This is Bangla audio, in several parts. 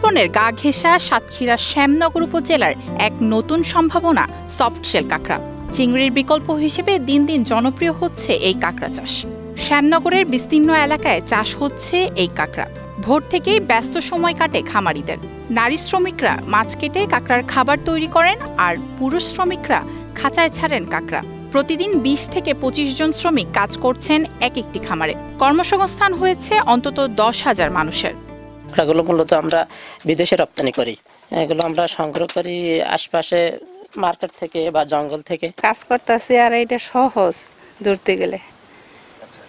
সুন্দরবনের গা ঘেঁষা সাতক্ষীরা শ্যামনগর উপজেলার এক নতুন সম্ভাবনা সফটশেল কাঁকড়া। চিংড়ির বিকল্প হিসেবে দিন দিন জনপ্রিয় হচ্ছে এই কাঁকড়া চাষ। শ্যামনগরের বিস্তীর্ণ এলাকায় চাষ হচ্ছে এই কাঁকড়া। ভোর থেকেই ব্যস্ত সময় কাটে খামারিদের। নারী শ্রমিকরা মাছ কেটে কাঁকড়ার খাবার তৈরি করেন, আর পুরুষ শ্রমিকরা খাঁচায় ছাড়েন কাঁকড়া। প্রতিদিন ২০ থেকে ২৫ জন শ্রমিক কাজ করছেন এক একটি খামারে। কর্মসংস্থান হয়েছে অন্তত ১০,০০০ মানুষের। কাঁকড়াগুলো মূলত আমরা বিদেশে রপ্তানি করি। এগুলো আমরা সংগ্রহ করি আশপাশে মার্কেট থেকে বা জঙ্গল থেকে। কাজ করতেছি, আর এটা সহজ ধরতে গেলে।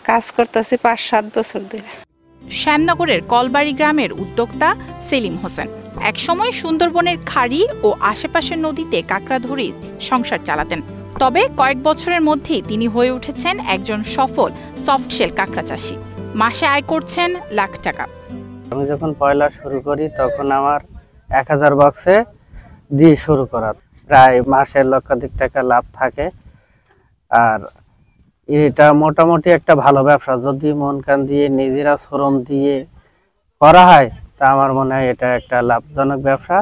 কাজ করতেছি ৫-৭ বছর ধরে। শ্যামনগরের কলবাড়ি গ্রামের উদ্যোক্তা সেলিম হোসেন একসময় সুন্দরবনের খাড়ি ও আশেপাশের নদীতে কাঁকড়া ধরে সংসার চালাতেন। তবে কয়েক বছরের মধ্যেই তিনি হয়ে উঠেছেন একজন সফল সফটশেল কাঁকড়া চাষি। মাসে আয় করছেন লাখ টাকা। আমি যখন পয়লা শুরু করি তখন আমার ১,০০০ বক্সে দিয়ে শুরু করা, প্রায় মাসে লক্ষাধিক টাকা লাভ থাকে। আর এটা মোটামুটি একটা ভালো ব্যবসা, যদি মন কান দিয়ে নিজেরা শ্রম দিয়ে করা হয় তা আমার মনে হয় এটা একটা লাভজনক ব্যবসা।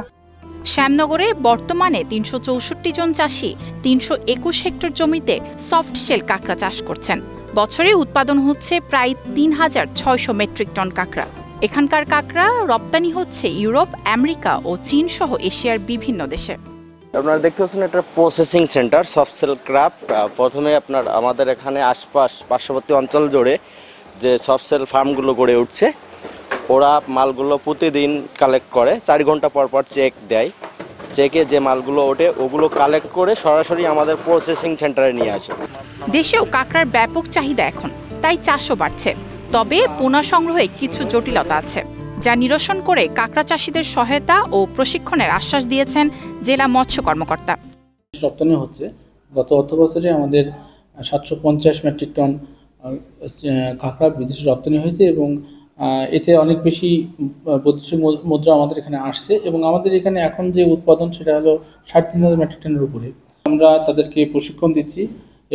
শ্যামনগরে বর্তমানে ৩৬৪ জন চাষি ৩২১ হেক্টর জমিতে সফটশেল কাঁকড়া চাষ করছেন। বছরে উৎপাদন হচ্ছে প্রায় ৩,৬০০ মেট্রিক টন কাঁকড়া। এখানকার কাঁকড়া রপ্তানি হচ্ছে ইউরোপ, আমেরিকা ও চীন সহ এশিয়ার বিভিন্ন দেশে। আপনারা দেখতে পাচ্ছেন এটা প্রসেসিং সেন্টার সফটশেল ক্রাফট। প্রথমে আপনার আমাদের এখানে আশপাশ পার্শ্ববর্তী অঞ্চল জুড়ে যে সফটশেল ফার্মগুলো গড়ে উঠছে, ওরা মালগুলো প্রতিদিন কালেক্ট করে, ৪ ঘন্টা পর পর চেক দেয়। চেকে যে মালগুলো ওঠে ওগুলো কালেক্ট করে সরাসরি আমাদের প্রসেসিং সেন্টারে নিয়ে আসে। দেশেও কাঁকড়ার ব্যাপক চাহিদা এখন, তাই চাষও বাড়ছে। তবে পোনা সংগ্রহে কিছু জটিলতা আছে, যা নিরসন করে কাঁকড়া চাষিদের সহায়তা ও প্রশিক্ষণের আশ্বাস দিয়েছেন জেলা মৎস্য কর্মকর্তা। রপ্তানি হচ্ছে গত অর্থবছরে আমাদের ৭৫০ মেট্রিক টন কাঁকড়া বিদেশে রপ্তানি হয়েছে, এবং এতে অনেক বেশি বৈদেশিক মুদ্রা আমাদের এখানে আসছে, এবং আমাদের এখানে এখন যে উৎপাদন সেটা হলো ৩৫০০ মেট্রিক টনের উপরে। আমরা তাদেরকে প্রশিক্ষণ দিচ্ছি,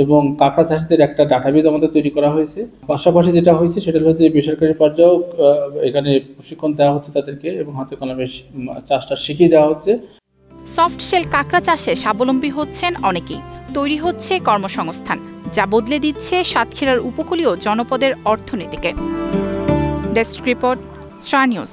এবং কাঁকড়া চাষিদের একটা ডাটাবেজ আমাদের তৈরি করা হয়েছে। পাশাপাশি যেটা হয়েছে সেটা হচ্ছে বেসরকারি পর্যায়েও এখানে প্রশিক্ষণ দেওয়া হচ্ছে তাদেরকে, এবং হাতে কলমে চাষটা শিখিয়ে দেওয়া হচ্ছে। সফটশেল কাঁকড়া চাষে স্বাবলম্বী হচ্ছেন অনেকেই। তৈরি হচ্ছে কর্মসংস্থান, যা বদলে দিচ্ছে সাতক্ষীরার উপকূলীয় জনপদের অর্থনীতিকে। Desk report, star news.